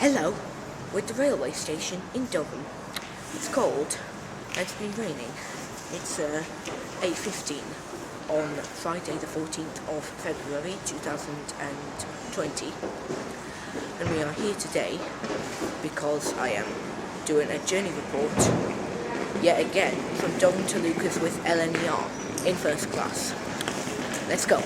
Hello, we're at the railway station in Durham. It's cold and it's been raining. It's 8:15 on Friday the 14th of February 2020, and we are here today because I am doing a journey report yet again from Durham to Leuchars with LNER in first class. Let's go.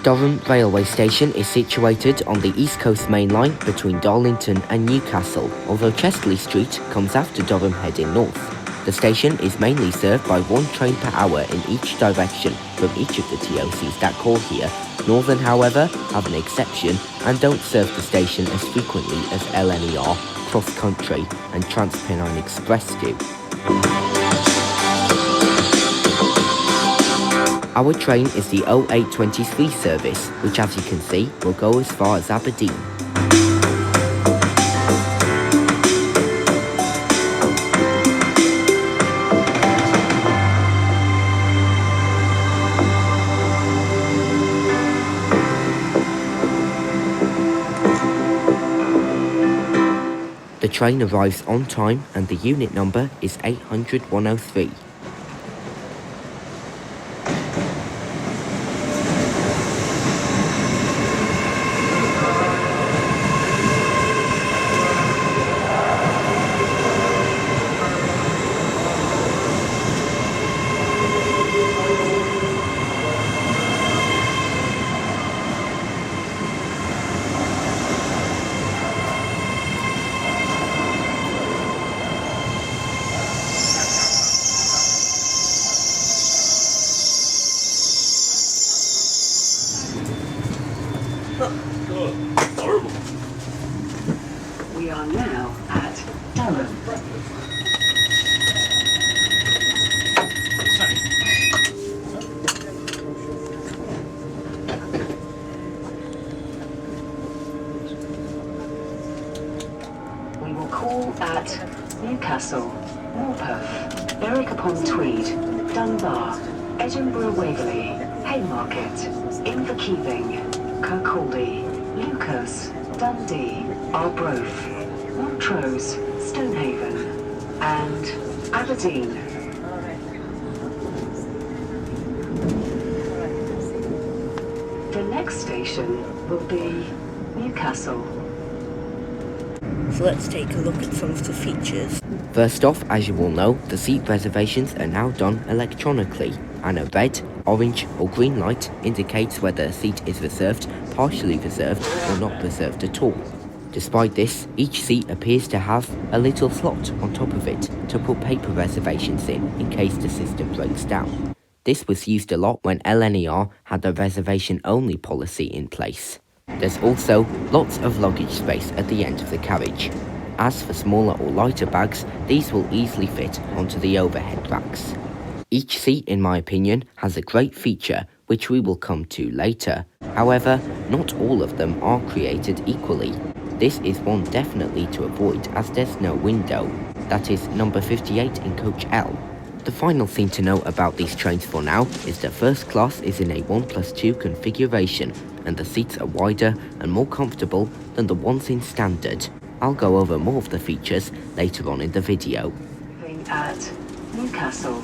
Durham railway station is situated on the East Coast Main Line between Darlington and Newcastle, although Chesterley Street comes after Durham heading north. The station is mainly served by one train per hour in each direction from each of the TOCs that call here. Northern, however, have an exception and don't serve the station as frequently as LNER, Cross Country and Transpennine Express do. Our train is the 0823 service, which as you can see, will go as far as Aberdeen. The train arrives on time and the unit number is 800-103. We are now at Durham. We will call at Newcastle, Morpeth, Berwick-upon-Tweed, Dunbar, Edinburgh Waverley, Haymarket, Inverkeithing, Kirkcaldy, Leuchars, Dundee, Arbroath, Montrose, Stonehaven, and Aberdeen. The next station will be Newcastle. So let's take a look at some of the features. First off, as you all know, the seat reservations are now done electronically, and a red, orange or green light indicates whether a seat is reserved, partially reserved or not reserved at all. Despite this, each seat appears to have a little slot on top of it to put paper reservations in case the system breaks down. This was used a lot when LNER had a reservation-only policy in place. There's also lots of luggage space at the end of the carriage. As for smaller or lighter bags, these will easily fit onto the overhead racks. Each seat, in my opinion, has a great feature, which we will come to later. However, not all of them are created equally. This is one definitely to avoid as there's no window. That is number 58 in coach L. The final thing to note about these trains for now is that first class is in a 1+2 configuration and the seats are wider and more comfortable than the ones in standard. I'll go over more of the features later on in the video. At Newcastle.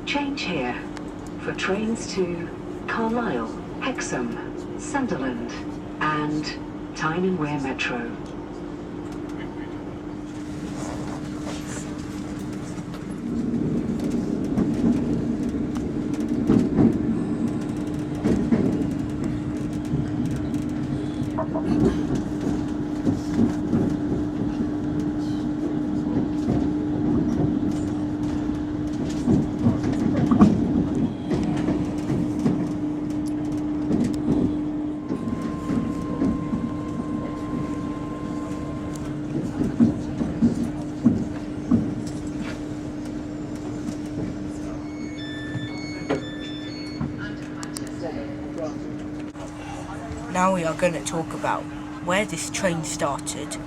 Change here for trains to Carlisle, Hexham, Sunderland and Tyne and Wear Metro. Now we are going to talk about where this train started.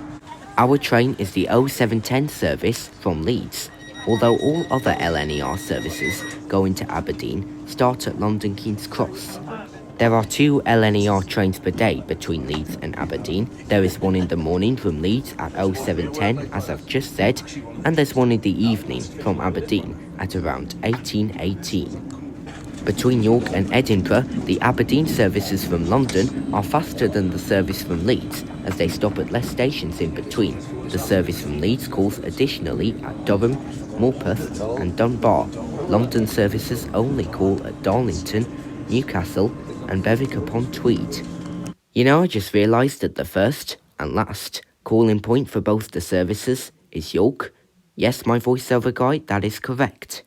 Our train is the 0710 service from Leeds, although all other LNER services going to Aberdeen start at London King's Cross. There are 2 LNER trains per day between Leeds and Aberdeen. There is one in the morning from Leeds at 0710, as I've just said, and there's one in the evening from Aberdeen at around 1818. Between York and Edinburgh, the Aberdeen services from London are faster than the service from Leeds, as they stop at less stations in between. The service from Leeds calls additionally at Durham, Morpeth and Dunbar. London services only call at Darlington, Newcastle and Berwick-upon-Tweed. You know, I just realised that the first and last calling point for both the services is York. Yes, my voiceover guy, that is correct.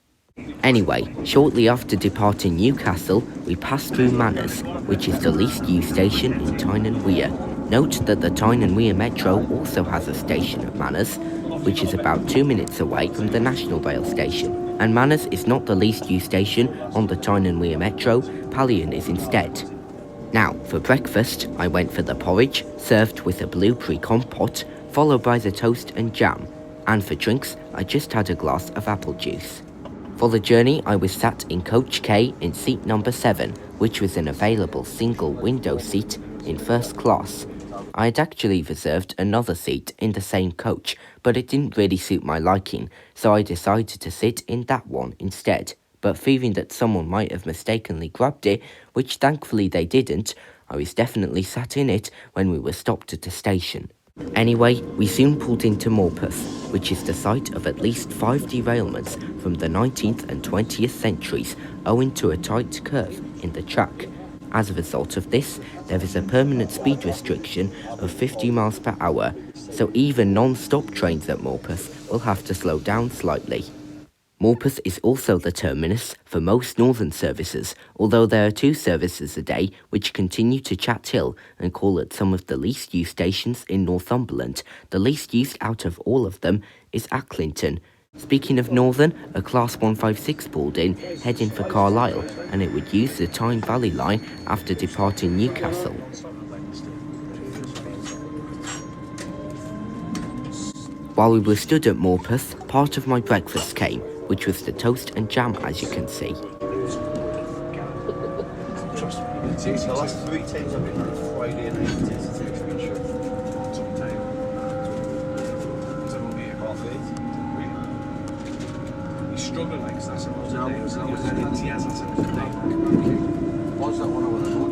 Anyway, shortly after departing Newcastle, we passed through Manners, which is the least used station in Tyne and Wear. Note that the Tyne and Wear Metro also has a station at Manners, which is about 2 minutes away from the National Rail station. And Manners is not the least used station on the Tyne and Wear Metro, Pallion is instead. Now, for breakfast, I went for the porridge, served with a blueberry compote, followed by the toast and jam. And for drinks, I just had a glass of apple juice. For the journey, I was sat in Coach K in seat number 7, which was an available single window seat in first class. I had actually reserved another seat in the same coach, but it didn't really suit my liking, so I decided to sit in that one instead. But fearing that someone might have mistakenly grabbed it, which thankfully they didn't, I was definitely sat in it when we were stopped at the station. Anyway, we soon pulled into Morpeth, which is the site of at least 5 derailments from the 19th and 20th centuries owing to a tight curve in the track. As a result of this, there is a permanent speed restriction of 50 miles per hour, so even non-stop trains at Morpeth will have to slow down slightly. Morpeth is also the terminus for most northern services, although there are 2 services a day which continue to Chat Hill and call at some of the least used stations in Northumberland. The least used out of all of them is Accrington. Speaking of northern, a Class 156 pulled in, heading for Carlisle, and it would use the Tyne Valley line after departing Newcastle. While we were stood at Morpeth, part of my breakfast came, which was the toast and jam, as you can see. Trust me. The last 3 times I've been on Friday night, it's an extra shirt. Sometime. Because I won't be at 8:30. Really? He's struggling like that's what I was doing. Was that one over the road?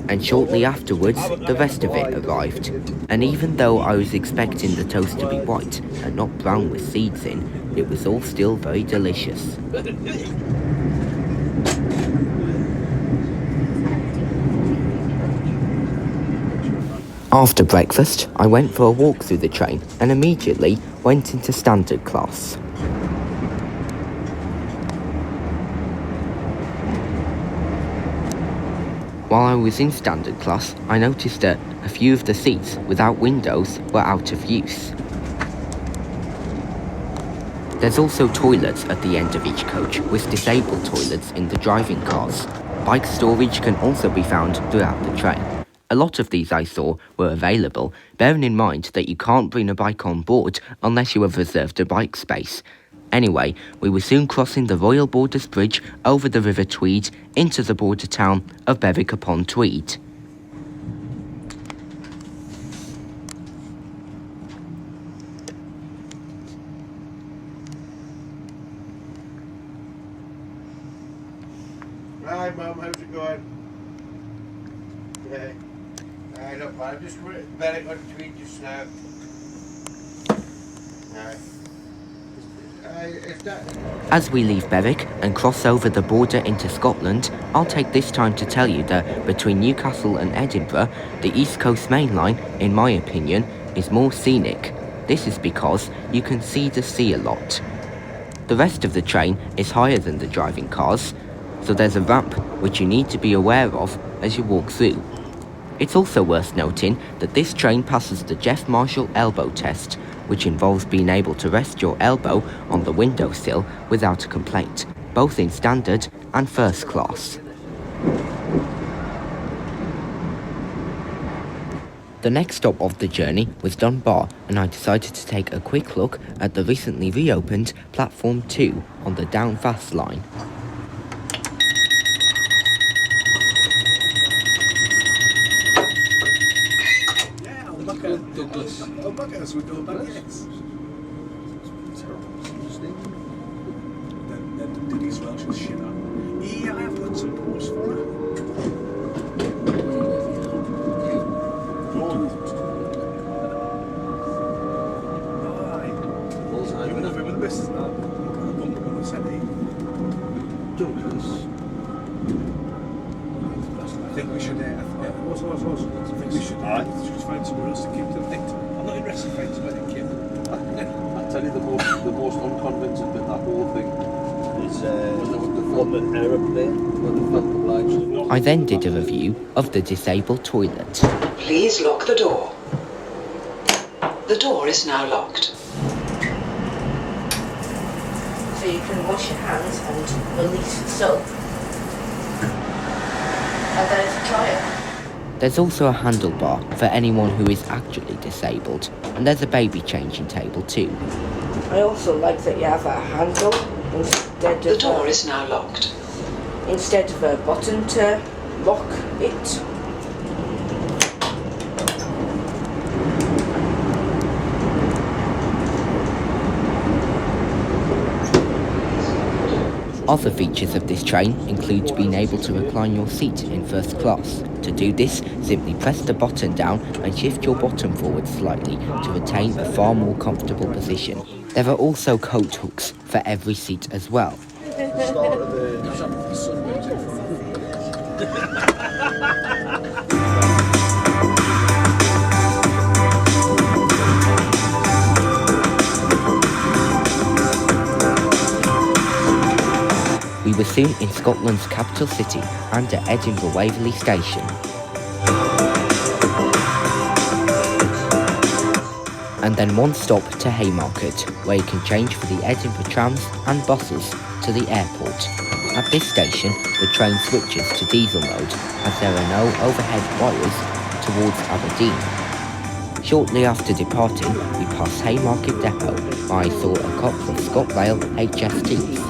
And shortly afterwards, the rest of it arrived. And even though I was expecting the toast to be white and not brown with seeds in, it was all still very delicious. After breakfast, I went for a walk through the train and immediately went into standard class. While I was in standard class, I noticed that a few of the seats without windows were out of use. There's also toilets at the end of each coach, with disabled toilets in the driving cars. Bike storage can also be found throughout the train. A lot of these I saw were available, bearing in mind that you can't bring a bike on board unless you have reserved a bike space. Anyway, we were soon crossing the Royal Borders Bridge over the River Tweed into the border town of Berwick-upon-Tweed. Hi Mum, how's it going? Yeah. Not bad, I'm just Berwick-upon-Tweed just now. As we leave Berwick and cross over the border into Scotland, I'll take this time to tell you that between Newcastle and Edinburgh, the East Coast Main Line, in my opinion, is more scenic. This is because you can see the sea a lot. The rest of the train is higher than the driving cars, so there's a ramp which you need to be aware of as you walk through. It's also worth noting that this train passes the Jeff Marshall elbow test, which involves being able to rest your elbow on the windowsill without a complaint, both in standard and first class. The next stop of the journey was Dunbar, and I decided to take a quick look at the recently reopened Platform 2 on the Down Fast line. Yeah, I'll back at Douglas. I'll back at us, we go back, yes. Then Diddy's Welsh is shit up. Yeah, I have got some posts for her. You were with the business now. I'm going to say Douglas. I think we should. I think we should find somewhere else to keep them. I'm not interested in finding somewhere to keep them. I tell you, the most unconvincing bit of that whole thing is on the aeroplane when they felt obliged. I then did a review of the disabled toilet. Please lock the door. The door is now locked. So you can wash your hands and release soap. And there's a dryer. There's also a handlebar for anyone who is actually disabled, and there's a baby changing table too. I also like that you have a handle instead The of door is now locked. instead of a button to lock it. Other features of this train include being able to recline your seat in first class. To do this, simply press the button down and shift your bottom forward slightly to retain a far more comfortable position. There are also coat hooks for every seat as well. Start of the sunbeams in front of me. We were soon in Scotland's capital city and at Edinburgh Waverley Station. And then one stop to Haymarket, where you can change for the Edinburgh trams and buses to the airport. At this station, the train switches to diesel mode as there are no overhead wires towards Aberdeen. Shortly after departing, we passed Haymarket Depot, where I saw a couple of ScotRail HSTs.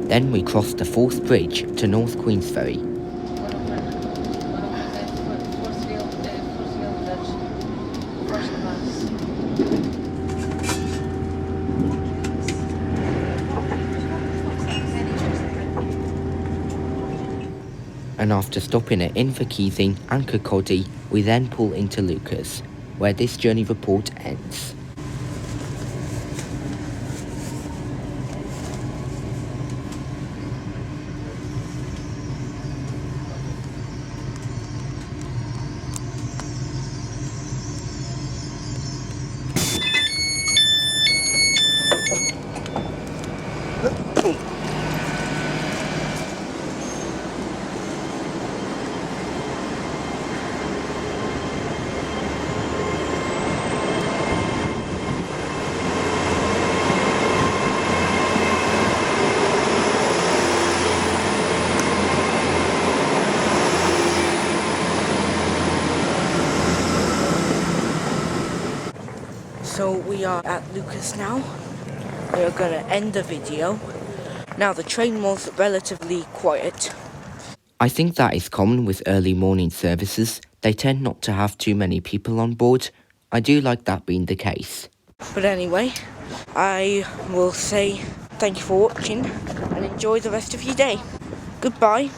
Then we crossed the Forth Bridge to North Queensferry. And after stopping at Inverkeithing and Kirkcaldy, we then pull into Leuchars, where this journey report ends. So we are at Leuchars now. We are going to end the video. Now the train was relatively quiet. I think that is common with early morning services. They tend not to have too many people on board. I do like that being the case. But anyway, I will say thank you for watching and enjoy the rest of your day. Goodbye.